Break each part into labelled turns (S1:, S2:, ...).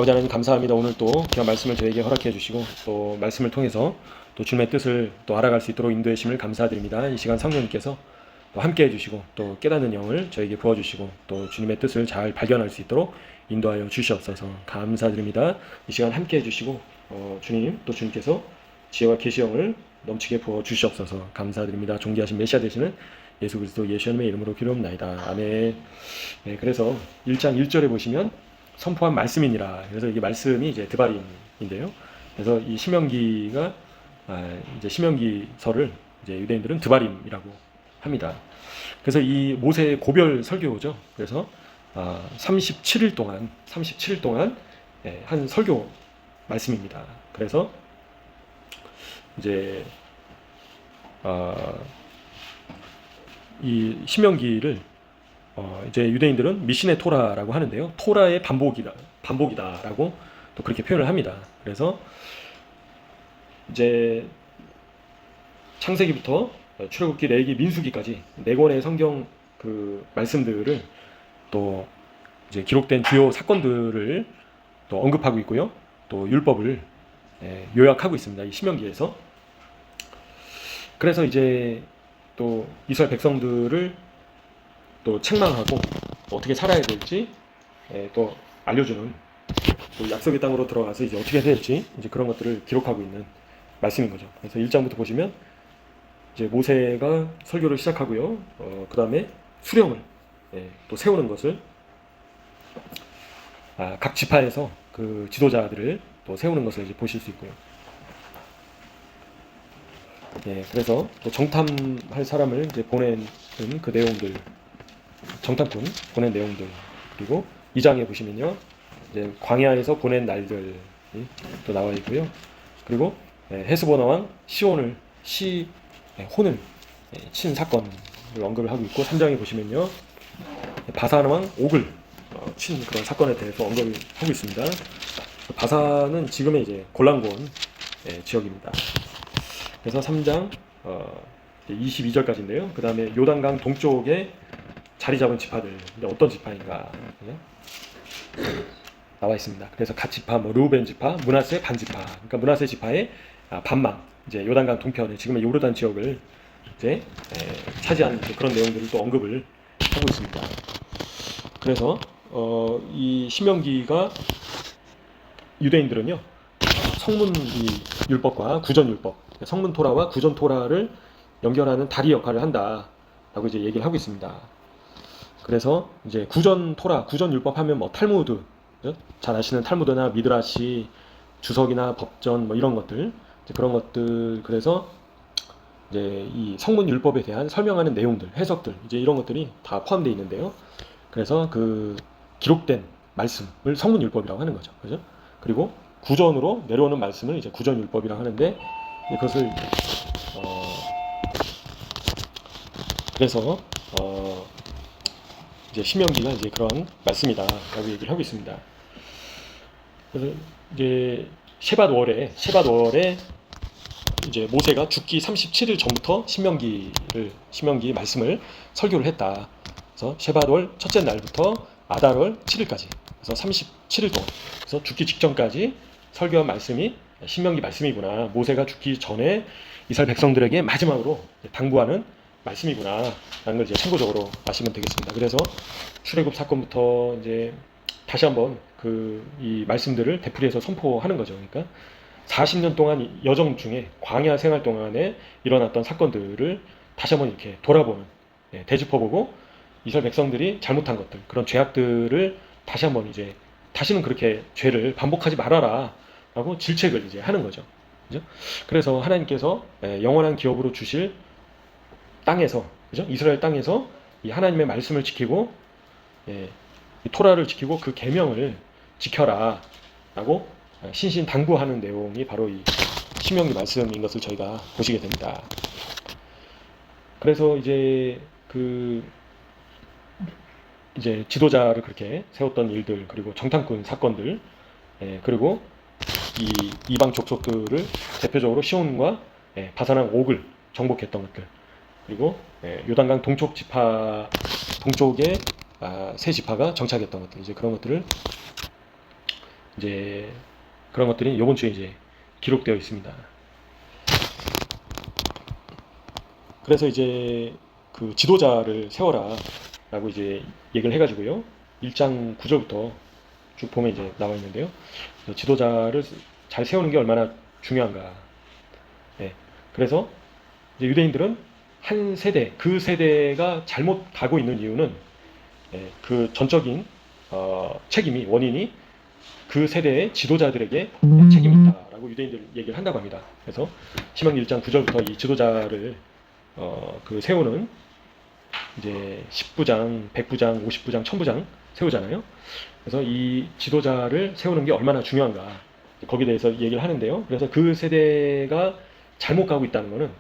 S1: 아버지 하나님 감사합니다. 오늘 또 귀한 말씀을 저에게 허락해 주시고 또 말씀을 통해서 또 주님의 뜻을 또 알아갈 수 있도록 인도해 주심을 감사드립니다. 이 시간 성령님께서 또 함께 해주시고 또 깨닫는 영을 저에게 부어주시고 또 주님의 뜻을 잘 발견할 수 있도록 인도하여 주시옵소서. 감사드립니다. 이 시간 함께 해주시고 주님 또 주님께서 지혜와 계시형을 넘치게 부어 주시옵소서. 감사드립니다. 존귀하신 메시아 되시는 예수 그리스도 예수님의 이름으로 기도합나이다. 아멘. 네, 그래서 1장 1절에 보시면 선포한 말씀이니라. 그래서 이게 말씀이 이제 드바림인데요. 그래서 이 신명기가 이제 신명기서를 이제 유대인들은 드바림이라고 합니다. 그래서 이 모세의 고별 설교죠. 그래서 37일 동안 한 설교 말씀입니다. 그래서 이제 이 신명기를 이제 유대인들은 미신의 토라라고 하는데요. 토라의 반복이다라고 또 그렇게 표현을 합니다. 그래서 이제 창세기부터 출애굽기, 레위기, 민수기까지 4권의 성경 그 말씀들을 또 이제 기록된 주요 사건들을 또 언급하고 있고요. 또 율법을 요약하고 있습니다. 이 신명기에서. 그래서 이제 또 이스라엘 백성들을 또 책망하고 또 어떻게 살아야 될지 또 알려주는 또 약속의 땅으로 들어가서 이제 어떻게 해야 될지 이제 그런 것들을 기록하고 있는 말씀인 거죠. 그래서 1장부터 보시면 이제 모세가 설교를 시작하고요. 그 다음에 수령을 또 세우는 것을 각 지파에서 그 지도자들을 또 세우는 것을 이제 보실 수 있고요. 그래서 또 정탐할 사람을 이제 보내는 그 내용들, 정탐꾼 보낸 내용들, 그리고 2장에 보시면요, 이제 광야에서 보낸 날들이 또 나와 있고요. 그리고 헤스보나 왕 시혼을 친 사건을 언급을 하고 있고, 3장에 보시면요, 바산 왕 옥을 친 그런 사건에 대해서 언급을 하고 있습니다. 바산은 지금의 이제 골란곤 지역입니다. 그래서 3장 22절까지인데요. 그 다음에 요단강 동쪽에 자리 잡은 지파들, 어떤 지파인가 나와 있습니다. 그래서 갓 지파, 르우벤 지파, 므낫세 반 지파. 그러니까 므낫세 지파의 반만, 이제 요단강 동편에 지금의 요르단 지역을 이제 차지한 그런 내용들을 또 언급을 하고 있습니다. 그래서 이 신명기가 유대인들은요, 성문 율법과 구전 율법, 성문 토라와 구전 토라를 연결하는 다리 역할을 한다라고 이제 얘기를 하고 있습니다. 그래서 이제 구전 토라, 구전 율법 하면 뭐 탈무드, 잘 아시는 탈무드나 미드라시, 주석이나 법전 뭐 이런 것들, 이제 그런 것들, 그래서 이제 이 성문 율법에 대한 설명하는 내용들, 해석들, 이제 이런 것들이 다 포함되어 있는데요. 그래서 그 기록된 말씀을 성문 율법이라고 하는 거죠. 그죠? 그리고 구전으로 내려오는 말씀을 이제 구전 율법이라고 하는데, 그것을 그래서 이제 신명기가 이제 그런 말씀이다라고 얘기를 하고 있습니다. 그래서 이제 셰밧 월에 이제 모세가 죽기 37일 전부터 신명기 말씀을 설교를 했다. 그래서 셰밧 월 첫째 날부터 아달 월 7일까지, 그래서 37일 동안, 그래서 죽기 직전까지 설교한 말씀이 신명기 말씀이구나. 모세가 죽기 전에 이스라엘 백성들에게 마지막으로 당부하는 말씀이구나 라는 걸 이제 참고적으로 아시면 되겠습니다. 그래서 출애굽 사건부터 이제 다시 한번 이 말씀들을 되풀이해서 선포하는 거죠. 그러니까 40년 동안 여정 중에 광야 생활 동안에 일어났던 사건들을 다시 한번 이렇게 돌아보는, 되짚어보고 이스라엘 백성들이 잘못한 것들, 그런 죄악들을 다시 한번 이제 다시는 그렇게 죄를 반복하지 말아라 라고 질책을 이제 하는 거죠. 그죠? 그래서 하나님께서 영원한 기업으로 주실 땅에서, 그죠? 이스라엘 땅에서 이 하나님의 말씀을 지키고, 이 토라를 지키고 그 계명을 지켜라 라고 신신당부하는 내용이 바로 이 신명기 말씀인 것을 저희가 보시게 됩니다. 그래서 이제 이제 지도자를 그렇게 세웠던 일들, 그리고 정탐꾼 사건들, 그리고 이 이방 족속들을 대표적으로 시온과 바산왕 옥을 정복했던 것들, 그리고 요단강 동쪽에 세 지파가 정착했던 것들, 이제 그런 것들을 이제 그런 것들이 이번 주에 이제 기록되어 있습니다. 그래서 이제 그 지도자를 세워라라고 이제 얘기를 해가지고요. 1장 9절부터 쭉 보면 이제 나와 있는데요. 지도자를 잘 세우는 게 얼마나 중요한가. 네. 그래서 이제 유대인들은 한 세대, 그 세대가 잘못 가고 있는 이유는 그 전적인 책임이, 원인이 그 세대의 지도자들에게 책임이 있다라고 유대인들 얘기를 한다고 합니다. 그래서 신명기 1장 9절부터 이 지도자를 그 세우는 이제 10부장, 100부장, 50부장, 1000부장 세우잖아요. 그래서 이 지도자를 세우는 게 얼마나 중요한가 거기에 대해서 얘기를 하는데요. 그래서 그 세대가 잘못 가고 있다는 것은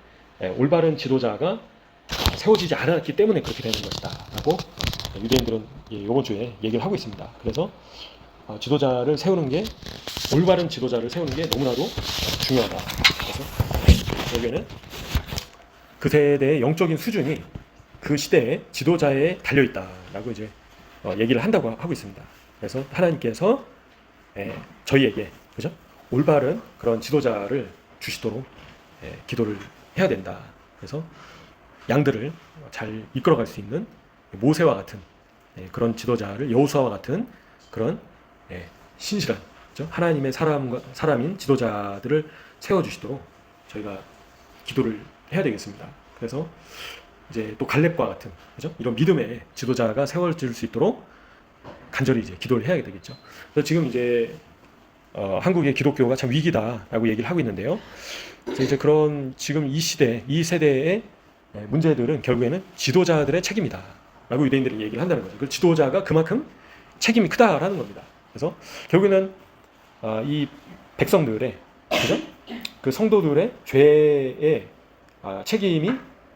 S1: 올바른 지도자가 세워지지 않았기 때문에 그렇게 되는 것이다 라고 유대인들은 이번 주에 얘기를 하고 있습니다. 그래서 지도자를 세우는 게, 올바른 지도자를 세우는 게 너무나도 중요하다. 그래서 여기에는 그 세대의 영적인 수준이 그 시대의 지도자에 달려있다라고 이제 얘기를 한다고 하고 있습니다. 그래서 하나님께서 저희에게, 그죠? 올바른 그런 지도자를 주시도록 기도를 해야 된다. 그래서 양들을 잘 이끌어갈 수 있는 모세와 같은 그런 지도자를, 여호수아와 같은 그런 신실한, 그죠? 하나님의 사람인 지도자들을 세워주시도록 저희가 기도를 해야 되겠습니다. 그래서 이제 또 갈렙과 같은, 그죠? 이런 믿음의 지도자가 세워질 수 있도록 간절히 이제 기도를 해야 되겠죠. 그래서 지금 이제 한국의 기독교가 참 위기다라고 얘기를 하고 있는데요. 그래서 이제 그런 지금 이 시대, 이 세대의 문제들은 결국에는 지도자들의 책임이다라고 유대인들이 얘기를 한다는 거죠. 그 지도자가 그만큼 책임이 크다라는 겁니다. 그래서 결국에는 이 백성들의, 그죠? 그 성도들의 죄의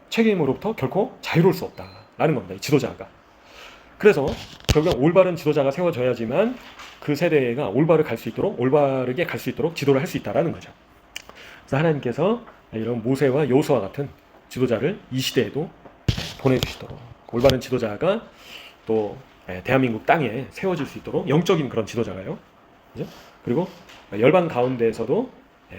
S1: 책임으로부터 결코 자유로울 수 없다라는 겁니다. 이 지도자가. 그래서 결국 올바른 지도자가 세워져야지만 그 세대가 올바르게 갈 수 있도록 지도를 할 수 있다라는 거죠. 그래서 하나님께서 이런 모세와 여호수아 같은 지도자를 이 시대에도 보내주시도록, 올바른 지도자가 또 대한민국 땅에 세워질 수 있도록, 영적인 그런 지도자가요, 그죠? 그리고 열방 가운데에서도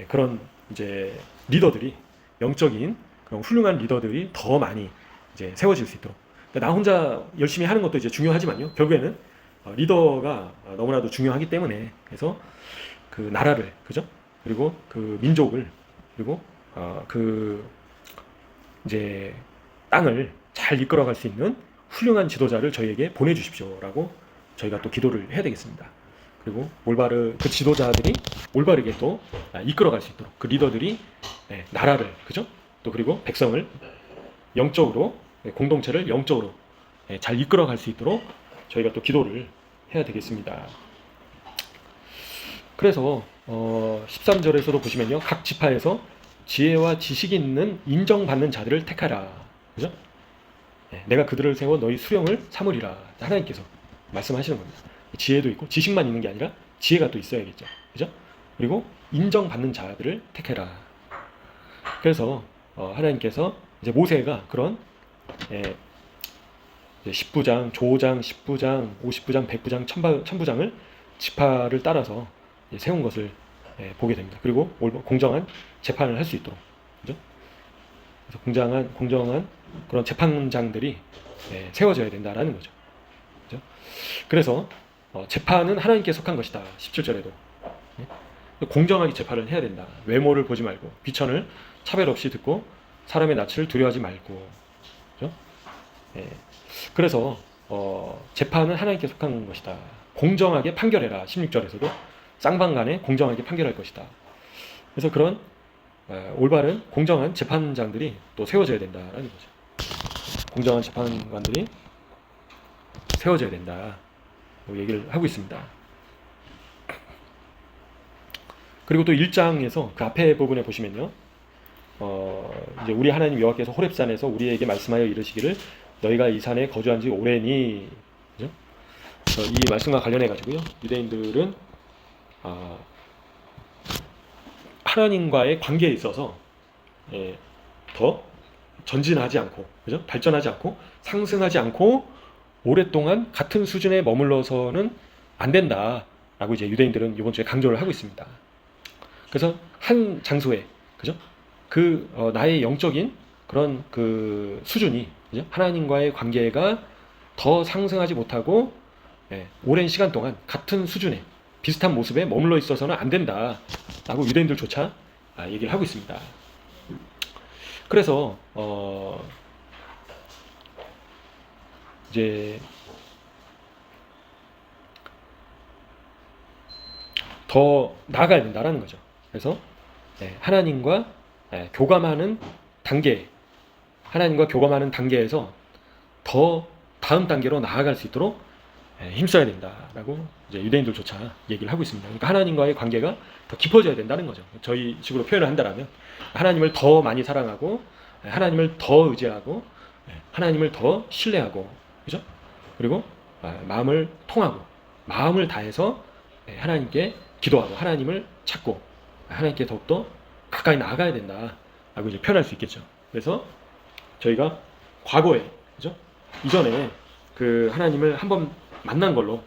S1: 그런 이제 리더들이, 영적인 그런 훌륭한 리더들이 더 많이 이제 세워질 수 있도록. 그러니까 나 혼자 열심히 하는 것도 이제 중요하지만요, 결국에는 리더가 너무나도 중요하기 때문에, 그래서 그 나라를, 그죠? 그리고 그 민족을, 그리고 그 이제 땅을 잘 이끌어갈 수 있는 훌륭한 지도자를 저희에게 보내주십시오라고 저희가 또 기도를 해야 되겠습니다. 그리고 그 지도자들이 올바르게 또 이끌어갈 수 있도록, 그 리더들이 나라를, 그죠? 또 그리고 백성을 영적으로, 공동체를 영적으로 잘 이끌어갈 수 있도록 저희가 또 기도를 해야 되겠습니다. 그래서 13절에서도 보시면요, 각 지파에서 지혜와 지식이 있는 인정받는 자들을 택하라, 그죠? 내가 그들을 세워 너희 수령을 삼으리라, 하나님께서 말씀하시는 겁니다. 지혜도 있고 지식만 있는 게 아니라 지혜가 또 있어야겠죠, 그죠? 그리고 인정받는 자들을 택해라. 그래서 하나님께서 이제 모세가 그런 10부장, 조장, 10부장, 50부장, 100부장, 1000부장을 지파를 따라서 세운 것을 보게 됩니다. 그리고 공정한 재판을 할 수 있도록, 그죠? 그래서 공정한 그런 재판장들이 세워져야 된다라는 거죠. 그죠? 그래서 재판은 하나님께 속한 것이다. 17절에도 공정하게 재판을 해야 된다. 외모를 보지 말고, 비천을 차별 없이 듣고, 사람의 낯을 두려워하지 말고, 그죠? 그래서 재판은 하나님께 속한 것이다. 공정하게 판결해라. 16절에서도 쌍방간에 공정하게 판결할 것이다. 그래서 그런 올바른 공정한 재판장들이 또 세워져야 된다라는 거죠. 공정한 재판관들이 세워져야 된다 얘기를 하고 있습니다. 그리고 또 1장에서 그 앞에 부분에 보시면요, 이제 우리 하나님 여호와께서 호렙산에서 우리에게 말씀하여 이르시기를 너희가 이 산에 거주한 지 오래니, 그죠? 이 말씀과 관련해 가지고요, 유대인들은 하나님과의 관계에 있어서 더 전진하지 않고, 그죠? 발전하지 않고 상승하지 않고 오랫동안 같은 수준에 머물러서는 안 된다. 라고 이제 유대인들은 이번 주에 강조를 하고 있습니다. 그래서 한 장소에, 그죠? 나의 영적인 그런 그 수준이, 그죠? 하나님과의 관계가 더 상승하지 못하고, 오랜 시간 동안 같은 수준에 비슷한 모습에 머물러 있어서는 안 된다라고 유대인들조차 얘기를 하고 있습니다. 그래서 이제 더 나아가야 된다라는 거죠. 그래서 하나님과 교감하는 단계에서 더 다음 단계로 나아갈 수 있도록 힘써야 된다라고 이제 유대인들조차 얘기를 하고 있습니다. 그러니까 하나님과의 관계가 더 깊어져야 된다는 거죠. 저희 식으로 표현을 한다면 하나님을 더 많이 사랑하고, 하나님을 더 의지하고, 하나님을 더 신뢰하고, 그죠? 그리고 마음을 통하고, 마음을 다해서 하나님께 기도하고, 하나님을 찾고, 하나님께 더욱더 가까이 나아가야 된다라고 이제 표현할 수 있겠죠. 그래서 저희가 과거에, 그죠? 이전에 그 하나님을 한번 만난 걸로,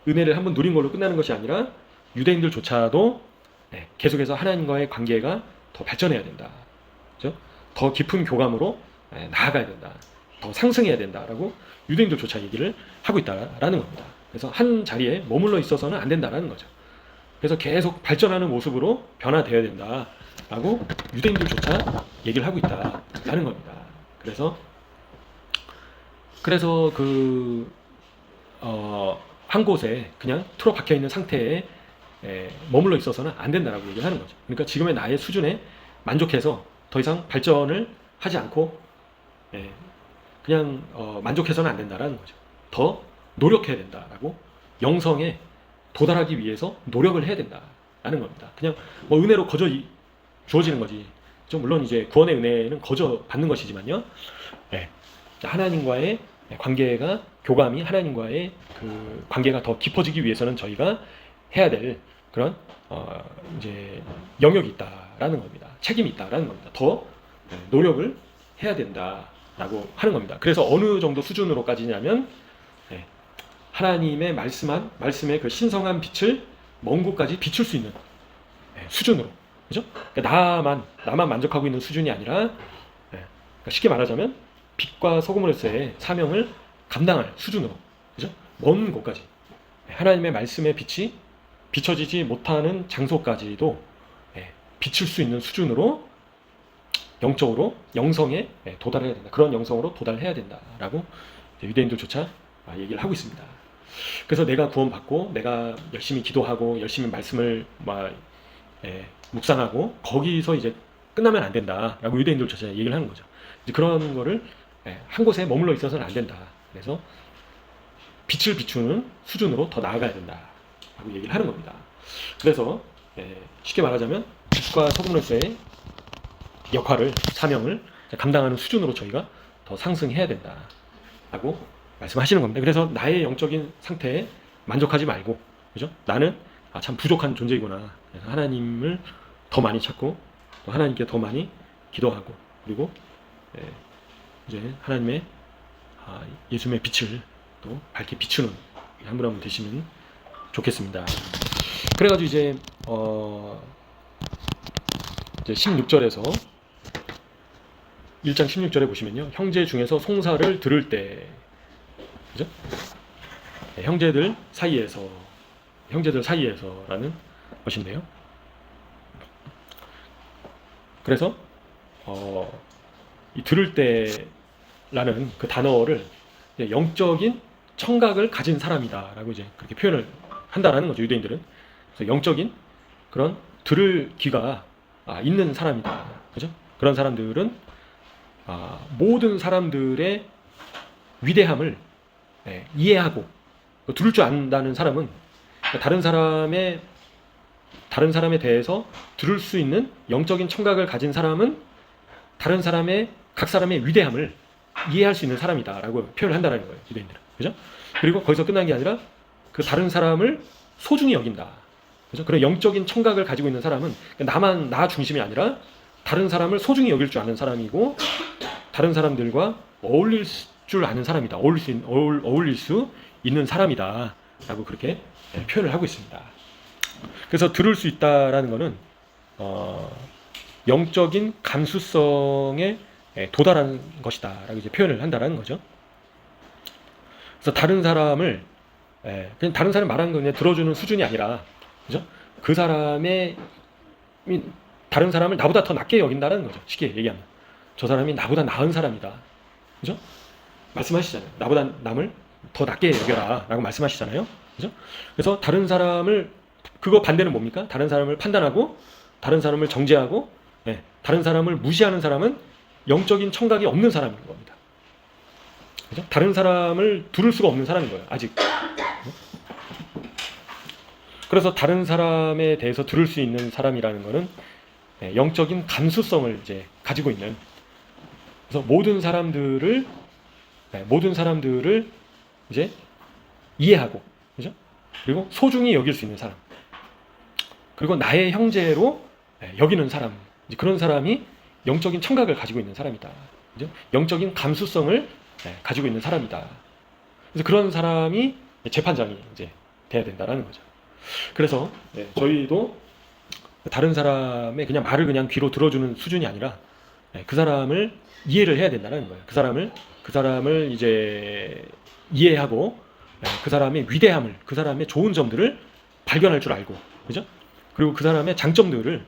S1: 은혜를 한번 누린 걸로 끝나는 것이 아니라 유대인들조차도 계속해서 하나님과의 관계가 더 발전해야 된다, 그죠? 더 깊은 교감으로 나아가야 된다, 더 상승해야 된다라고 유대인들조차 얘기를 하고 있다라는 겁니다. 그래서 한 자리에 머물러 있어서는 안 된다라는 거죠. 그래서 계속 발전하는 모습으로 변화되어야 된다라고 유대인들조차 얘기를 하고 있다라는 겁니다. 그래서 한 곳에 그냥 틀어박혀 있는 상태에 머물러 있어서는 안 된다라고 얘기를 하는 거죠. 그러니까 지금의 나의 수준에 만족해서 더 이상 발전을 하지 않고 그냥 만족해서는 안 된다라는 거죠. 더 노력해야 된다라고, 영성에 도달하기 위해서 노력을 해야 된다라는 겁니다. 그냥 뭐 은혜로 거저 주어지는 거지. 물론 이제 구원의 은혜는 거저 받는 것이지만요. 하나님과의 관계가, 교감이, 하나님과의 그 관계가 더 깊어지기 위해서는 저희가 해야 될 그런 이제 영역이 있다라는 겁니다. 책임이 있다라는 겁니다. 더 노력을 해야 된다라고 하는 겁니다. 그래서 어느 정도 수준으로까지냐면 하나님의 말씀의 그 신성한 빛을 먼 곳까지 비출 수 있는 수준으로, 그죠? 그러니까 나만 만족하고 있는 수준이 아니라, 그러니까 쉽게 말하자면 빛과 소금으로서의 사명을 감당할 수준으로, 그죠? 먼 곳까지 하나님의 말씀의 빛이 비춰지지 못하는 장소까지도 비출 수 있는 수준으로, 영적으로, 영성에 도달해야 된다. 그런 영성으로 도달해야 된다라고 유대인들조차 얘기를 하고 있습니다. 그래서 내가 구원받고 내가 열심히 기도하고 열심히 말씀을 묵상하고 거기서 이제 끝나면 안 된다라고 유대인들조차 얘기를 하는 거죠. 이제 그런 거를 한 곳에 머물러 있어서는 안 된다. 그래서 빛을 비추는 수준으로 더 나아가야 된다라고 얘기를 하는 겁니다. 그래서 쉽게 말하자면 빛과 소금으로서의 역할을, 사명을 감당하는 수준으로 저희가 더 상승해야 된다라고 말씀하시는 겁니다. 그래서 나의 영적인 상태에 만족하지 말고, 그죠? 나는 참 부족한 존재이구나. 그래서 하나님을 더 많이 찾고, 또 하나님께 더 많이 기도하고, 그리고 이제 하나님의 예수님의 빛을 또 밝게 비추는 한 분 한 분 되시면 좋겠습니다. 그래가지고 이제 16절에서 1장 16절에 보시면요, 형제 중에서 송사를 들을 때, 그죠? 형제들 사이에서라는 것인데요. 그래서 이 들을 때라는 그 단어를 영적인 청각을 가진 사람이다라고 이제 그렇게 표현을 한다라는 거죠, 유대인들은. 그래서 영적인 그런 들을 귀가 있는 사람이다, 그죠? 그런 사람들은 모든 사람들의 위대함을 이해하고, 들을 줄 안다는 사람은 다른 사람에 대해서 들을 수 있는 영적인 청각을 가진 사람은 각 사람의 위대함을 이해할 수 있는 사람이다라고 표현을 한다는 거예요, 유대인들은. 그죠? 그리고 거기서 끝난 게 아니라 그 다른 사람을 소중히 여긴다. 그죠? 그런 영적인 청각을 가지고 있는 사람은 나 중심이 아니라 다른 사람을 소중히 여길 줄 아는 사람이고, 다른 사람들과 어울릴 줄 아는 사람이다. 어울릴 수 있는 사람이다 라고 그렇게 표현을 하고 있습니다. 그래서 들을 수 있다라는 거는 영적인 감수성에 도달한 것이다라고 이제 표현을 한다라는 거죠. 그래서 다른 사람을 그냥 다른 사람 말하는 거 그냥 들어주는 수준이 아니라, 그죠? 그 사람의 다른 사람을 나보다 더 낮게 여긴다는 거죠. 쉽게 얘기하면 저 사람이 나보다 나은 사람이다, 그죠? 말씀하시잖아요. 나보다 남을 더 낮게 여겨라라고 말씀하시잖아요, 그죠? 그래서 다른 사람을, 그거 반대는 뭡니까? 다른 사람을 판단하고 다른 사람을 정죄하고 다른 사람을 무시하는 사람은 영적인 청각이 없는 사람인 겁니다. 그죠? 다른 사람을 들을 수가 없는 사람인 거예요, 아직. 그래서 다른 사람에 대해서 들을 수 있는 사람이라는 것은 영적인 감수성을 이제 가지고 있는, 그래서 모든 사람들을 이제 이해하고, 그죠? 그리고 소중히 여길 수 있는 사람, 그리고 나의 형제로 여기는 사람, 이제 그런 사람이 영적인 청각을 가지고 있는 사람이다, 그죠? 영적인 감수성을 가지고 있는 사람이다. 그래서 그런 사람이 재판장이 이제 돼야 된다라는 거죠. 그래서 저희도 다른 사람의 그냥 말을 그냥 귀로 들어주는 수준이 아니라 그 사람을 이해를 해야 된다는 거예요. 그 사람을 이제 이해하고 그 사람의 위대함을, 그 사람의 좋은 점들을 발견할 줄 알고, 그죠? 그리고 그 사람의 장점들을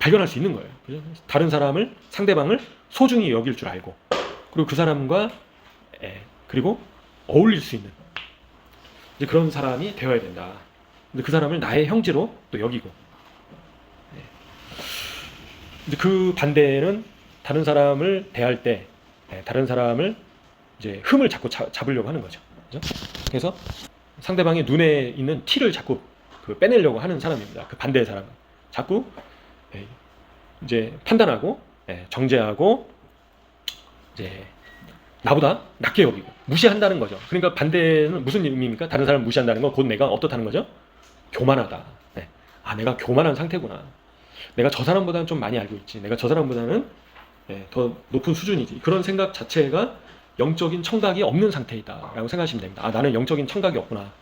S1: 발견할 수 있는 거예요. 그죠? 다른 사람을, 상대방을 소중히 여길 줄 알고, 그리고 그 사람과 그리고 어울릴 수 있는 이제 그런 사람이 되어야 된다. 근데 그 사람을 나의 형제로 또 여기고, 이제 그 반대는 다른 사람을 대할 때 다른 사람을 이제 흠을 자꾸 잡으려고 하는 거죠. 그죠? 그래서 상대방의 눈에 있는 티를 자꾸 빼내려고 하는 사람입니다. 그 반대의 사람은 자꾸 이제 판단하고 정죄하고 이제 나보다 낮게 여기고 무시한다는 거죠. 그러니까 반대는 무슨 의미입니까? 다른 사람을 무시한다는 건 곧 내가 어떻다는 거죠? 교만하다. 아, 내가 교만한 상태구나. 내가 저 사람보다는 좀 많이 알고 있지. 내가 저 사람보다는 더 높은 수준이지. 그런 생각 자체가 영적인 청각이 없는 상태이다 라고 생각하시면 됩니다. 아, 나는 영적인 청각이 없구나.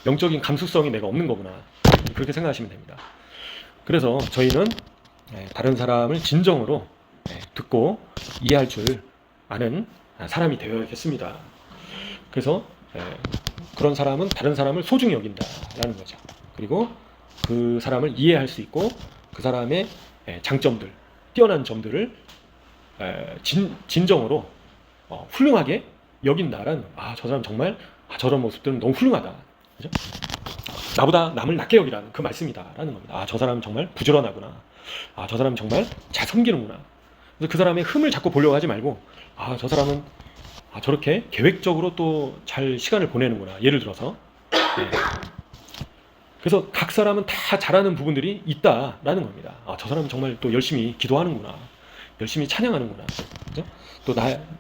S1: 영적인 감수성이 내가 없는 거구나. 그렇게 생각하시면 됩니다. 그래서 저희는 다른 사람을 진정으로 듣고 이해할 줄 아는 사람이 되어야겠습니다. 그래서 그런 사람은 다른 사람을 소중히 여긴다라는 거죠. 그리고 그 사람을 이해할 수 있고 그 사람의 장점들, 뛰어난 점들을 진정으로 훌륭하게 여긴다라는, 아, 저 사람 정말 저런 모습들은 너무 훌륭하다, 그죠? 나보다 남을 낮게 여기라는 그 말씀이다라는 겁니다. 아, 저 사람 정말 부지런하구나. 아, 저 사람 정말 잘 섬기는구나. 그래서 그 사람의 흠을 자꾸 보려고 하지 말고, 아, 저 사람은 저렇게 계획적으로 또 잘 시간을 보내는구나. 예를 들어서 그래서 각 사람은 다 잘하는 부분들이 있다라는 겁니다. 아, 저 사람은 정말 또 열심히 기도하는구나. 열심히 찬양하는구나. 그죠? 또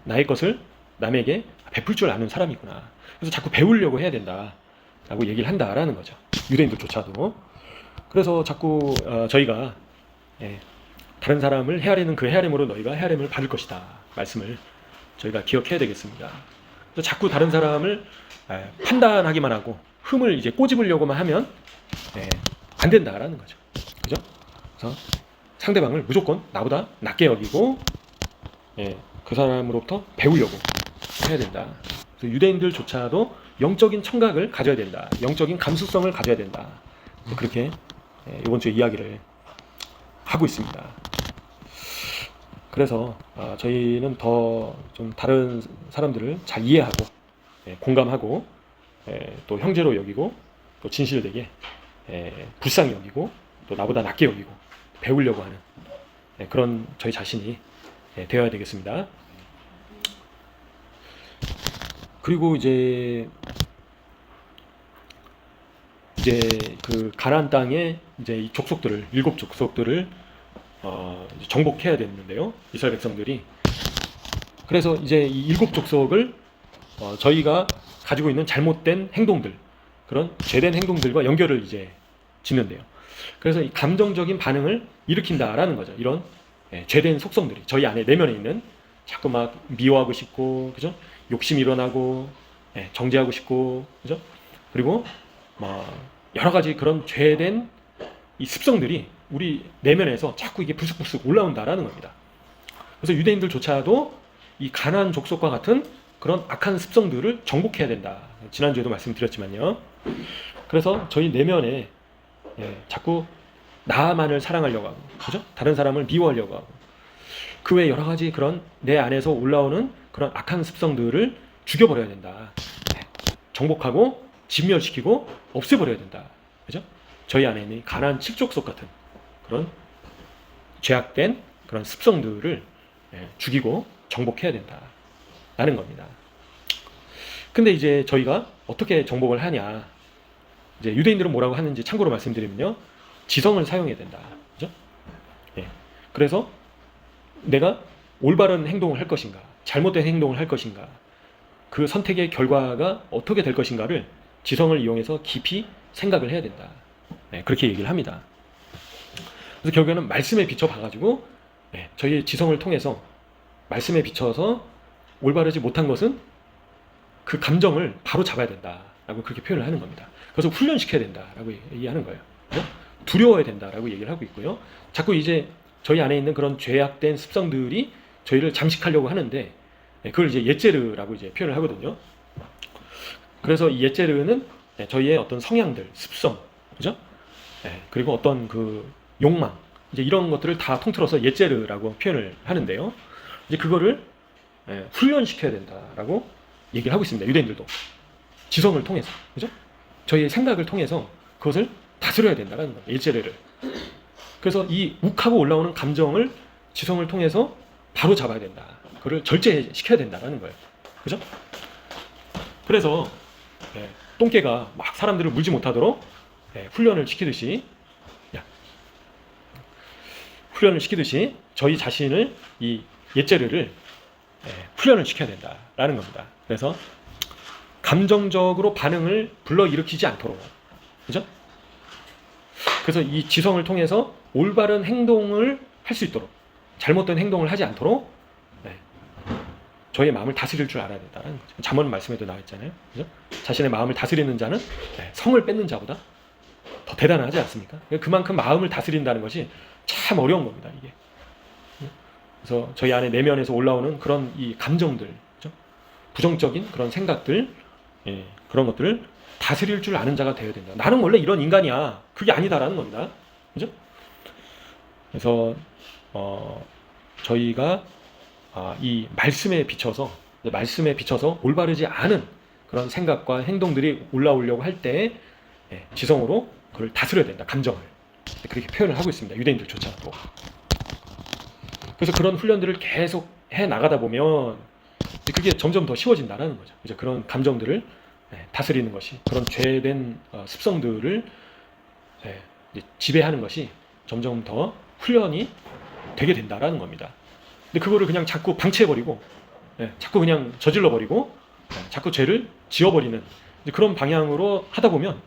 S1: 나의 것을 남에게 베풀 줄 아는 사람이구나. 그래서 자꾸 배우려고 해야 된다라고 얘기를 한다라는 거죠. 유대인들조차도. 그래서 자꾸 저희가 다른 사람을 헤아리는 그 헤아림으로 너희가 헤아림을 받을 것이다 말씀을 저희가 기억해야 되겠습니다. 그래서 자꾸 다른 사람을 판단하기만 하고 흠을 이제 꼬집으려고만 하면 안 된다라는 거죠. 그죠? 그래서 상대방을 무조건 나보다 낮게 여기고 그 사람으로부터 배우려고 해야 된다. 그래서 유대인들조차도 영적인 청각을 가져야 된다. 영적인 감수성을 가져야 된다. 그렇게 이번 주에 이야기를 하고 있습니다. 그래서 저희는 더 좀 다른 사람들을 잘 이해하고 공감하고 또 형제로 여기고 또 진실되게 불쌍히 여기고 또 나보다 낮게 여기고 배우려고 하는 그런 저희 자신이 되어야 되겠습니다. 그리고 이제 그 가나안 땅에 이제 이 족속들을, 7 족속들을 정복해야 되는데요. 이스라엘 백성들이. 그래서 이제 이 7 족속을 저희가 가지고 있는 잘못된 행동들, 그런 죄된 행동들과 연결을 이제 짓는데요. 그래서 이 감정적인 반응을 일으킨다라는 거죠. 이런 죄된 속성들이 저희 안에 내면에 있는, 자꾸 막 미워하고 싶고, 그죠? 욕심이 일어나고, 정죄하고 싶고, 그죠? 그리고 막 여러 가지 그런 죄된 이 습성들이 우리 내면에서 자꾸 이게 불쑥불쑥 올라온다라는 겁니다. 그래서 유대인들조차도 이 가나안 족속과 같은 그런 악한 습성들을 정복해야 된다. 지난주에도 말씀드렸지만요. 그래서 저희 내면에 자꾸 나만을 사랑하려고 하고, 그죠? 다른 사람을 미워하려고 하고, 그 외 여러 가지 그런 내 안에서 올라오는 그런 악한 습성들을 죽여버려야 된다. 정복하고 진멸시키고 없애버려야 된다. 그죠? 저희 안에 있는 가나안 7족속 같은 그런 죄악된 그런 습성들을 죽이고 정복해야 된다라는 겁니다. 근데 이제 저희가 어떻게 정복을 하냐? 이제 유대인들은 뭐라고 하는지 참고로 말씀드리면요, 지성을 사용해야 된다. 그죠? 그래서 내가 올바른 행동을 할 것인가, 잘못된 행동을 할 것인가, 그 선택의 결과가 어떻게 될 것인가를 지성을 이용해서 깊이 생각을 해야 된다. 그렇게 얘기를 합니다. 그래서 결국에는 말씀에 비춰 봐가지고 저희의 지성을 통해서 말씀에 비춰서 올바르지 못한 것은 그 감정을 바로 잡아야 된다라고 그렇게 표현을 하는 겁니다. 그래서 훈련시켜야 된다라고 얘기하는 거예요. 그죠? 두려워야 된다라고 얘기를 하고 있고요. 자꾸 이제 저희 안에 있는 그런 죄악된 습성들이 저희를 잠식하려고 하는데 그걸 이제 옛제르라고 이제 표현을 하거든요. 그래서 이 옛제르는 저희의 어떤 성향들, 습성, 그죠? 그리고 어떤 그 욕망, 이제 이런 것들을 다 통틀어서 옛제르라고 표현을 하는데요. 이제 그거를 훈련시켜야 된다라고 얘기를 하고 있습니다. 유대인들도 지성을 통해서, 그죠? 저희의 생각을 통해서 그것을 다스려야 된다라는 거예요. 옛제르를. 그래서 이 욱하고 올라오는 감정을 지성을 통해서 바로 잡아야 된다. 그걸 절제시켜야 된다라는 거예요. 그죠? 그래서 똥개가 막 사람들을 물지 못하도록 훈련을 시키듯이 저희 자신을 이 옛제르를 훈련을 시켜야 된다라는 겁니다. 그래서 감정적으로 반응을 불러일으키지 않도록, 그죠? 그래서 이 지성을 통해서 올바른 행동을 할 수 있도록, 잘못된 행동을 하지 않도록 저희의 마음을 다스릴 줄 알아야 된다는 거죠. 잠언 말씀에도 나와 있잖아요. 그죠? 자신의 마음을 다스리는 자는 성을 뺏는 자보다 더 대단하지 않습니까? 그만큼 마음을 다스린다는 것이 참 어려운 겁니다, 이게. 그래서 저희 안에 내면에서 올라오는 그런 이 감정들, 그죠? 부정적인 그런 생각들, 그런 것들을 다스릴 줄 아는 자가 되어야 된다. 나는 원래 이런 인간이야. 그게 아니다라는 겁니다. 그죠? 그래서 저희가 이 말씀에 비춰서 올바르지 않은 그런 생각과 행동들이 올라오려고 할 때 지성으로 그걸 다스려야 된다. 감정을. 그렇게 표현을 하고 있습니다. 유대인들조차도. 그래서 그런 훈련들을 계속 해 나가다 보면 그게 점점 더 쉬워진다는 거죠. 이제 그런 감정들을 다스리는 것이, 그런 죄된 습성들을 지배하는 것이 점점 더 훈련이 되게 된다라는 겁니다. 근데 그거를 그냥 자꾸 방치해버리고, 자꾸 그냥 저질러버리고, 자꾸 죄를 지워버리는 그런 방향으로 하다 보면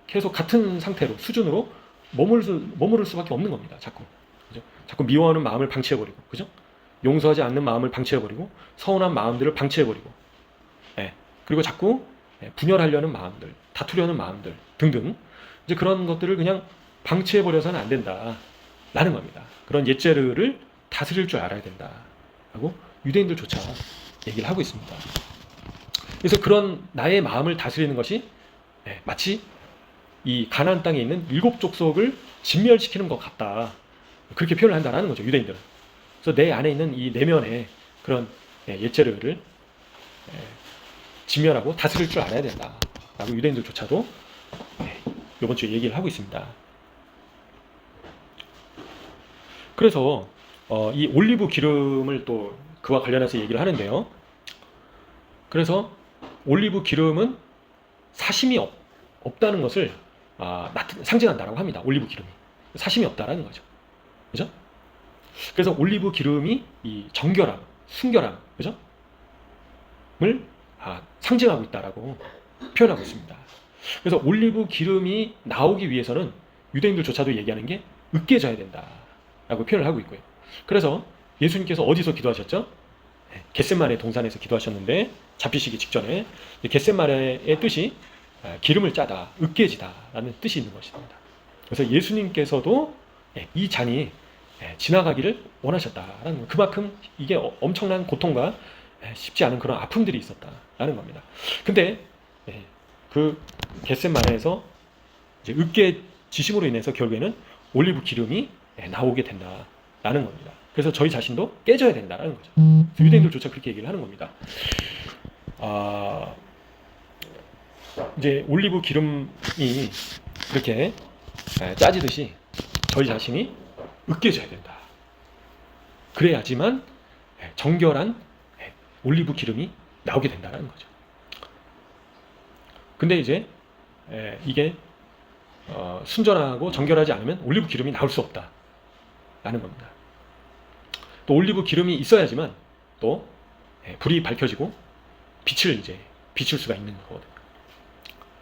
S1: 계속 같은 상태로, 수준으로 머무를 수밖에 없는 겁니다. 자꾸. 그죠? 자꾸 미워하는 마음을 방치해버리고, 그죠? 용서하지 않는 마음을 방치해버리고, 서운한 마음들을 방치해버리고, 그리고 자꾸 분열하려는 마음들, 다투려는 마음들 등등, 이제 그런 것들을 그냥 방치해버려서는 안 된다라는 겁니다. 그런 옛제르를 다스릴 줄 알아야 된다라고 유대인들조차 얘기를 하고 있습니다. 그래서 그런 나의 마음을 다스리는 것이 마치 이 가나안 땅에 있는 7 족속을 진멸시키는 것 같다, 그렇게 표현을 한다는 거죠, 유대인들은. 그래서 내 안에 있는 이 내면의 그런 옛제르를 진멸하고 다스릴 줄 알아야 된다라고 유대인들조차도 이번 주에 얘기를 하고 있습니다. 그래서 이 올리브 기름을 또 그와 관련해서 얘기를 하는데요. 그래서 올리브 기름은 사심이 없다는 것을 상징한다라고 합니다. 올리브 기름이 사심이 없다라는 거죠. 그죠? 그래서 올리브 기름이 이 정결함, 순결함, 그죠? 을 상징하고 있다라고 표현하고 있습니다. 그래서 올리브 기름이 나오기 위해서는 유대인들조차도 얘기하는 게 으깨져야 된다라고 표현을 하고 있고요. 그래서 예수님께서 어디서 기도하셨죠? 겟세마네 동산에서 기도하셨는데, 잡히시기 직전에 겟세마네의 뜻이 기름을 짜다, 으깨지다라는 뜻이 있는 것입니다. 그래서 예수님께서도 이 잔이 지나가기를 원하셨다라는 것. 그만큼 이게 엄청난 고통과 쉽지 않은 그런 아픔들이 있었다라는 겁니다. 근데 그 겟셋마네에서 이제 으깨지심으로 인해서 결국에는 올리브 기름이 나오게 된다라는 겁니다. 그래서 저희 자신도 깨져야 된다라는 거죠. 유대인들조차 그렇게 얘기를 하는 겁니다. 이제 올리브 기름이 이렇게 짜지듯이 저희 자신이 으깨져야 된다. 그래야지만 정결한 올리브 기름이 나오게 된다는 거죠. 근데 이제 이게 순전하고 정결하지 않으면 올리브 기름이 나올 수 없다라는 겁니다. 또 올리브 기름이 있어야지만 또 불이 밝혀지고 빛을 이제 비출 수가 있는 거거든요.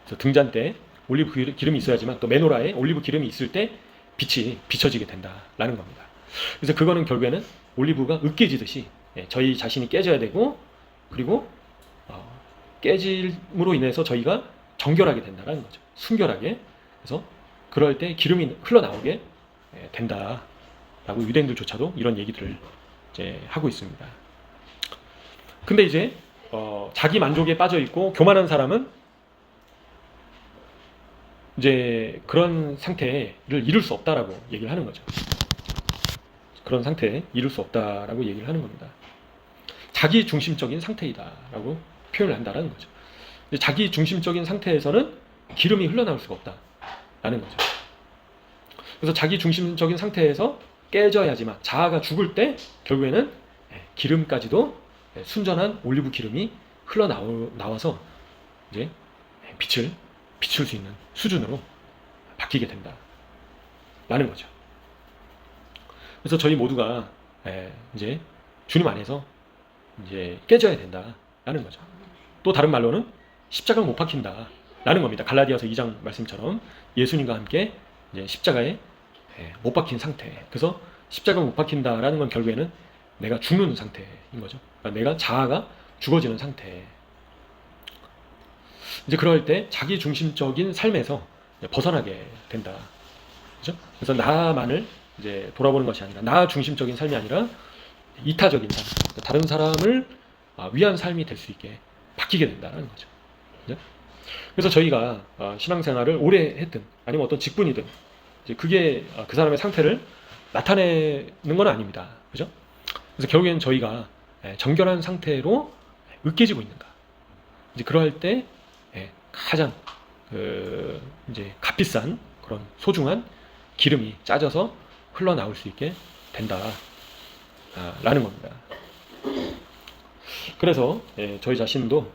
S1: 그래서 등잔 때 올리브 기름이 있어야지만 또 메노라에 올리브 기름이 있을 때 빛이 비춰지게 된다라는 겁니다. 그래서 그거는 결국에는 올리브가 으깨지듯이 저희 자신이 깨져야 되고, 그리고 깨짐으로 인해서 저희가 정결하게 된다라는 거죠. 순결하게. 그래서 그럴 때 기름이 흘러나오게 된다라고 유대인들조차도 이런 얘기들을 이제 하고 있습니다. 근데 이제 자기 만족에 빠져 있고 교만한 사람은 이제 그런 상태를 이룰 수 없다라고 얘기를 하는 거죠. 그런 상태에 이룰 수 없다라고 얘기를 하는 겁니다. 자기 중심적인 상태이다라고 표현을 한다라는 거죠. 자기 중심적인 상태에서는 기름이 흘러나올 수가 없다라는 거죠. 그래서 자기 중심적인 상태에서 깨져야지만, 자아가 죽을 때 결국에는 기름까지도 순전한 올리브 기름이 흘러나와서 이제 빛을 비출 수 있는 수준으로 바뀌게 된다라는 거죠. 그래서 저희 모두가 이제 주님 안에서 이제 깨져야 된다라는 거죠. 또 다른 말로는 십자가를 못 박힌다라는 겁니다. 갈라디아서 2장 말씀처럼 예수님과 함께 이제 십자가에 못 박힌 상태. 그래서 십자가를 못 박힌다라는 건 결국에는 내가 죽는 상태인 거죠. 그러니까 내가 자아가 죽어지는 상태. 이제 그럴 때 자기 중심적인 삶에서 벗어나게 된다. 그죠? 그래서 나만을 이제 돌아보는 것이 아니라, 나 중심적인 삶이 아니라 이타적인 삶, 다른 사람을 위한 삶이 될 수 있게 바뀌게 된다는 거죠. 그죠? 그래서 저희가 신앙생활을 오래 했든 아니면 어떤 직분이든 이제 그게 그 사람의 상태를 나타내는 건 아닙니다. 그죠? 그래서 결국에는 저희가 정결한 상태로 으깨지고 있는가. 이제 그럴 때 가장 이제 값비싼 그런 소중한 기름이 짜져서 흘러나올 수 있게 된다라는 겁니다. 그래서 저희 자신도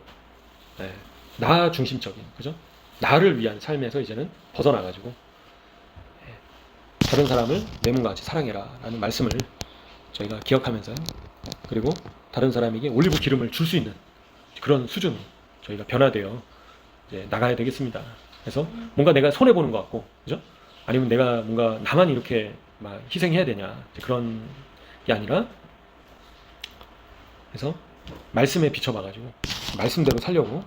S1: 나 중심적인, 그죠? 나를 위한 삶에서 이제는 벗어나가지고 다른 사람을 내 몸과 같이 사랑해라라는 말씀을 저희가 기억하면서, 그리고 다른 사람에게 올리브 기름을 줄 수 있는 그런 수준으로 저희가 변화되어 이제 나가야 되겠습니다. 그래서 뭔가 내가 손해 보는 것 같고, 그죠? 아니면 내가 뭔가 나만 이렇게 막 희생해야 되냐, 그런 게 아니라, 그래서 말씀에 비춰봐가지고 말씀대로 살려고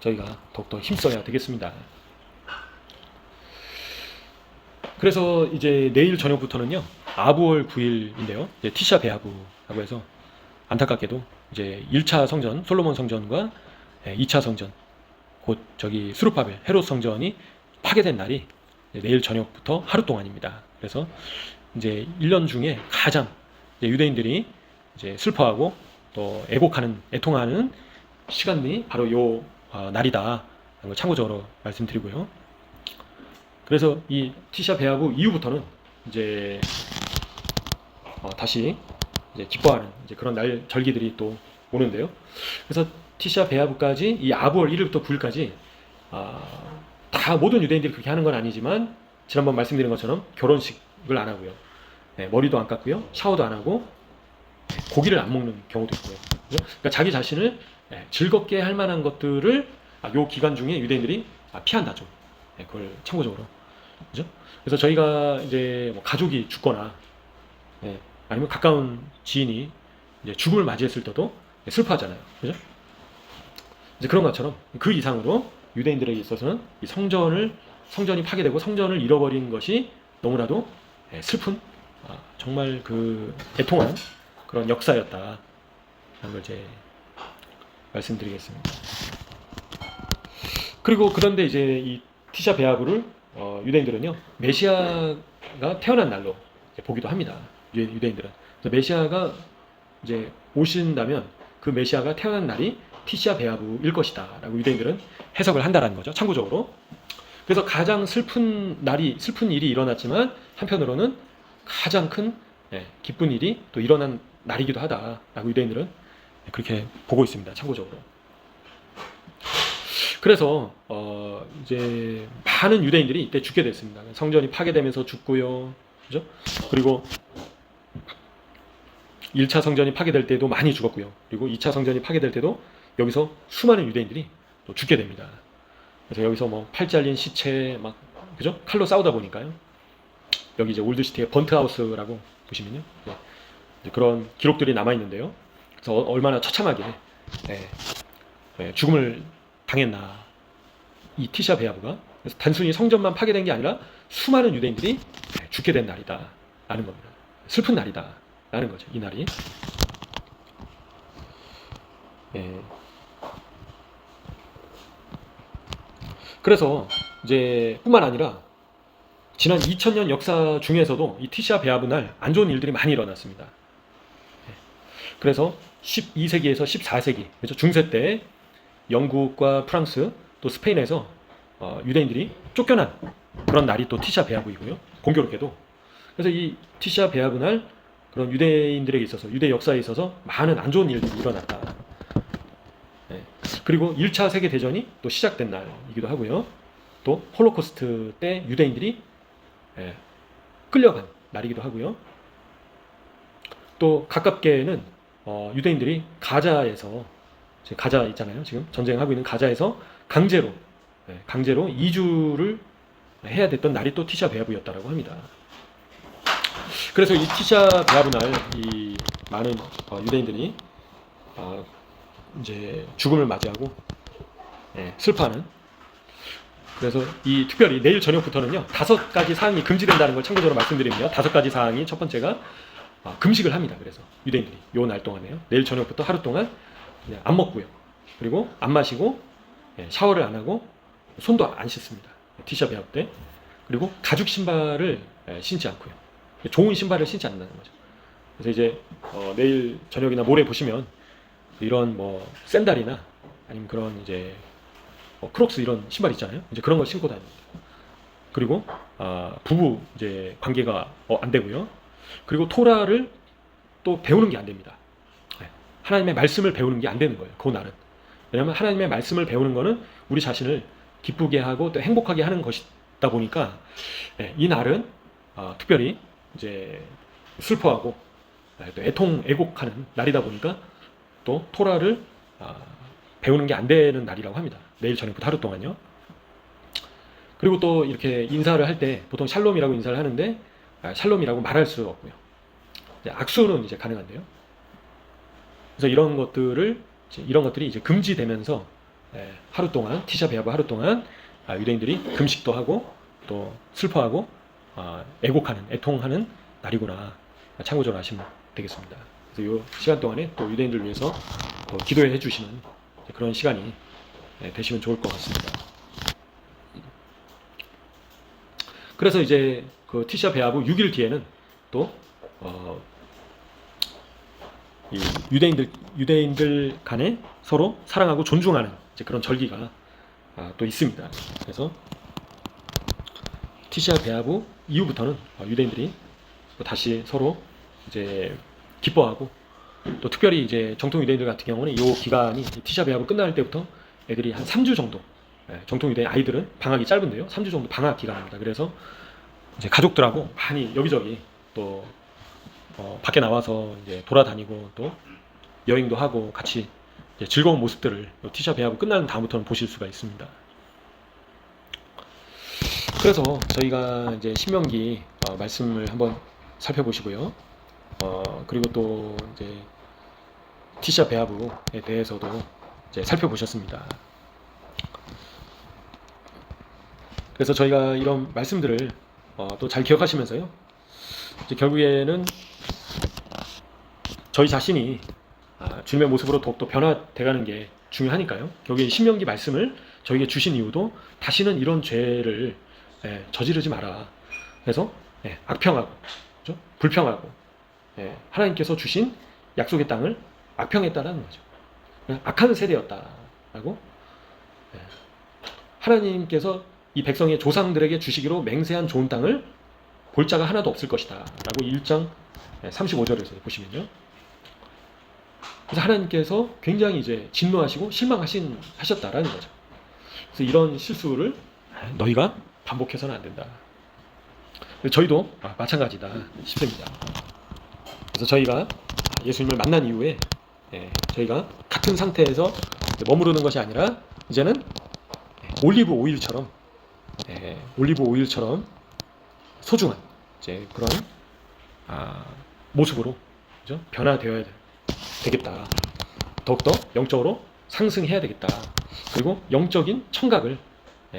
S1: 저희가 더욱더 힘써야 되겠습니다. 그래서 이제 내일 저녁부터는요, 아부월 9일인데요, 티샤 베아부라고 해서 안타깝게도 이제 1차 성전, 솔로몬 성전과 2차 성전, 곧 저기 스룹바벨, 헤롯 성전이 파괴된 날이 내일 저녁부터 하루 동안입니다. 그래서 이제 1년 중에 가장 유대인들이 이제 슬퍼하고 또 애통하는 시간이 바로 요 날이다. 참고적으로 말씀드리고요. 그래서 이 티샤 베아부 이후부터는 이제 다시 이제 기뻐하는 이제 그런 날 절기들이 또 오는데요. 그래서 티샤 베아부까지 이 아부월 1일부터 9일까지 다 모든 유대인들이 그렇게 하는 건 아니지만, 지난번 말씀드린 것처럼 결혼식을 안 하고요, 머리도 안 깎고요, 샤워도 안 하고, 고기를 안 먹는 경우도 있고요. 그죠? 그러니까 자기 자신을 즐겁게 할 만한 것들을 요 기간 중에 유대인들이 피한다 좀. 그걸 참고적으로. 그죠? 그래서 저희가 이제 뭐 가족이 죽거나 아니면 가까운 지인이 이제 죽음을 맞이했을 때도 슬퍼하잖아요. 그죠? 이제 그런 것처럼 그 이상으로 유대인들에게 있어서는 이 성전이 파괴되고 성전을 잃어버린 것이 너무나도 슬픈 정말 그 애통한 그런 역사였다라는 걸 이제 말씀드리겠습니다. 그리고 그런데 이제 이 티샤 베아브를 유대인들은요 메시아가 태어난 날로 보기도 합니다. 유대인들은. 그래서 메시아가 이제 오신다면 그 메시아가 태어난 날이 티샤 베아브일 것이다라고 유대인들은 해석을 한다라는 거죠. 참고적으로. 그래서 가장 슬픈 일이 일어났지만 한편으로는 가장 큰 기쁜 일이 또 일어난 날이기도 하다라고 유대인들은 그렇게 보고 있습니다. 참고적으로. 그래서 이제 많은 유대인들이 이때 죽게 됐습니다. 성전이 파괴되면서 죽고요, 그죠? 그리고 1차 성전이 파괴될 때도 많이 죽었고요. 그리고 2차 성전이 파괴될 때도 여기서 수많은 유대인들이 또 죽게 됩니다. 그래서 여기서 뭐 팔 잘린 시체 막 그죠? 칼로 싸우다 보니까요. 여기 이제 올드시티의 번트하우스라고 보시면요, 그런 기록들이 남아 있는데요. 그래서 얼마나 처참하게 죽음을 당했나 이 티샤 베아브가. 그래서 단순히 성전만 파괴된 게 아니라 수많은 유대인들이 죽게 된 날이다라는 겁니다. 슬픈 날이다라는 거죠. 이 날이. 그래서 이제 뿐만 아니라 지난 2000년 역사 중에서도 이 티샤 베아브 날 안 좋은 일들이 많이 일어났습니다. 그래서 12세기에서 14세기, 그렇죠? 중세 때 영국과 프랑스 또 스페인에서 유대인들이 쫓겨난 그런 날이 또 티샤 베아브이고요. 공교롭게도. 그래서 이 티샤 베아브 날 그런 유대인들에게 있어서 유대 역사에 있어서 많은 안 좋은 일들이 일어났다. 그리고 1차 세계대전이 또 시작된 날이기도 하고요. 또 홀로코스트 때 유대인들이 끌려간 날이기도 하고요. 또 가깝게는 유대인들이 가자에서, 가자 있잖아요. 지금 전쟁하고 있는 가자에서 강제로 이주를 해야 됐던 날이 또 티샤 베아브였다라고 합니다. 그래서 이 티샤 베아브 날 이 많은 유대인들이 이제 죽음을 맞이하고 슬퍼하는. 그래서 이 특별히 내일 저녁부터는요 5가지 사항이 금지된다는 걸 참고적으로 말씀드립니다. 5가지 사항이, 첫 번째가 금식을 합니다. 그래서 유대인들이 요 날 동안에요, 내일 저녁부터 하루 동안 그냥 안 먹고요, 그리고 안 마시고 샤워를 안 하고 손도 안 씻습니다. 티샤 베아브 때. 그리고 가죽 신발을 신지 않고요, 좋은 신발을 신지 않는다는 거죠. 그래서 이제 내일 저녁이나 모레 보시면 이런 뭐 샌들이나 아니면 그런 이제 크록스 이런 신발 있잖아요. 이제 그런 걸 신고 다닙니다. 그리고 부부 이제 관계가 안 되고요. 그리고 토라를 또 배우는 게 안 됩니다. 하나님의 말씀을 배우는 게 안 되는 거예요. 그 날은. 왜냐하면 하나님의 말씀을 배우는 거는 우리 자신을 기쁘게 하고 또 행복하게 하는 것이다 보니까 이 날은 특별히 이제 슬퍼하고 또 애곡하는 날이다 보니까 또 토라를 배우는 게 안 되는 날이라고 합니다. 내일 저녁부터 하루 동안요. 그리고 또 이렇게 인사를 할 때 보통 샬롬이라고 인사를 하는데 샬롬이라고 말할 수 없고요. 악수는 이제 가능한데요. 그래서 이런 것들이 이제 금지되면서 하루 동안, 티샤 베아브 하루 동안 유대인들이 금식도 하고 또 슬퍼하고 애통하는 날이구나, 참고적으로 아시면 되겠습니다. 그래서 이 시간 동안에 또 유대인들 위해서 또 기도해 주시는 그런 시간이 되시면 좋을 것 같습니다. 그래서 이제 그 티샤 베아브 6일 뒤에는 또 이 유대인들 간에 서로 사랑하고 존중하는 이제 그런 절기가 또 있습니다. 그래서 티샤 베아브 이후부터는 유대인들이 또 다시 서로 이제 기뻐하고, 또 특별히 이제 정통 유대인들 같은 경우는 이 기간이 티샤 베아브 끝날 때부터 애들이 한 3주 정도, 정통 유대인 아이들은 방학이 짧은데요, 3주 정도 방학 기간입니다. 그래서 이제 가족들하고 많이 여기저기 또 밖에 나와서 이제 돌아다니고 또 여행도 하고 같이 즐거운 모습들을 티샤 베아브 끝나는 다음부터는 보실 수가 있습니다. 그래서 저희가 이제 신명기 말씀을 한번 살펴보시고요. 그리고 또 이제 티샤 베아브에 대해서도 이제 살펴보셨습니다. 그래서 저희가 이런 말씀들을 또 잘 기억하시면서요. 이제 결국에는 저희 자신이 주님의 모습으로 더욱더 변화돼가는 게 중요하니까요. 여기 신명기 말씀을 저에게 주신 이유도 다시는 이런 죄를 저지르지 마라. 그래서 악평하고, 그렇죠? 불평하고, 하나님께서 주신 약속의 땅을 악평했다라는 거죠. 악한 세대였다라고 하나님께서 이 백성의 조상들에게 주시기로 맹세한 좋은 땅을 볼 자가 하나도 없을 것이다 라고 1장 35절에서 보시면요. 그래서 하나님께서 굉장히 이제 진노하시고 실망하셨다라는 거죠. 그래서 이런 실수를 너희가 반복해서는 안 된다. 저희도 마찬가지다 싶습니다. 그래서 저희가 예수님을 만난 이후에 저희가 같은 상태에서 머무르는 것이 아니라 이제는 올리브 오일처럼 소중한 이제 그런 모습으로, 그죠? 변화되어야 되겠다. 더욱더 영적으로 상승해야 되겠다. 그리고 영적인 청각을,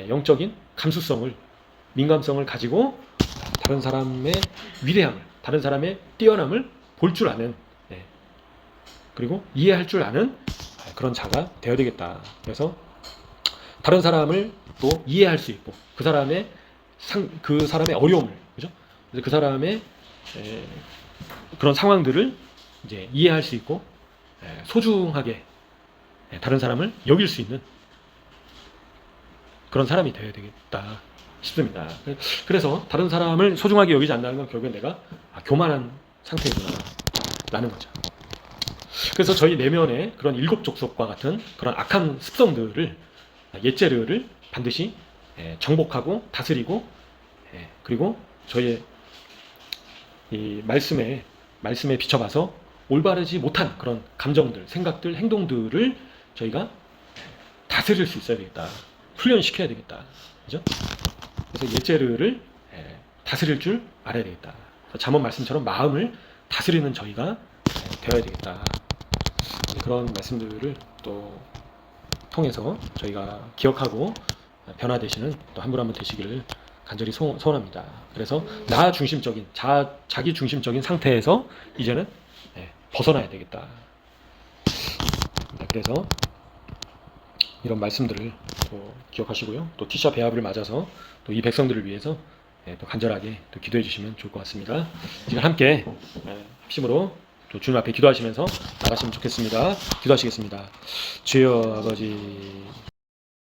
S1: 영적인 감수성을, 민감성을 가지고 다른 사람의 위대함을, 다른 사람의 뛰어남을 볼 줄 아는, 그리고 이해할 줄 아는 그런 자가 되어야 되겠다. 그래서 다른 사람을 또 이해할 수 있고 그 사람의 어려움을, 그죠? 그 사람의 그런 상황들을 이제 이해할 수 있고 소중하게 다른 사람을 여길 수 있는 그런 사람이 되어야 되겠다 싶습니다. 그래서 다른 사람을 소중하게 여기지 않는다는 건 결국엔 내가 교만한 상태구나 라는 거죠. 그래서 저희 내면의 그런 일곱 족속과 같은 그런 악한 습성들을, 옛재르를 반드시 정복하고 다스리고, 그리고 저희의 이 말씀에 비춰봐서 올바르지 못한 그런 감정들, 생각들, 행동들을 저희가 다스릴 수 있어야 되겠다. 훈련시켜야 되겠다. 그죠? 그래서 옛재르를 다스릴 줄 알아야 되겠다. 잠언 말씀처럼 마음을 다스리는 저희가 되어야 되겠다. 그런 말씀들을 또 통해서 저희가 기억하고 변화되시는 또 한 분 한 분 되시기를 간절히 소원합니다. 그래서 나 중심적인, 자기 중심적인 상태에서 이제는 벗어나야 되겠다. 그래서 이런 말씀들을 또 기억하시고요. 또 티샤 베아브를 맞아서 또 이 백성들을 위해서 또 간절하게 또 기도해 주시면 좋을 것 같습니다. 지금 함께 합심으로 또 주님 앞에 기도하시면서 나가시면 좋겠습니다. 기도하시겠습니다. 주여 아버지,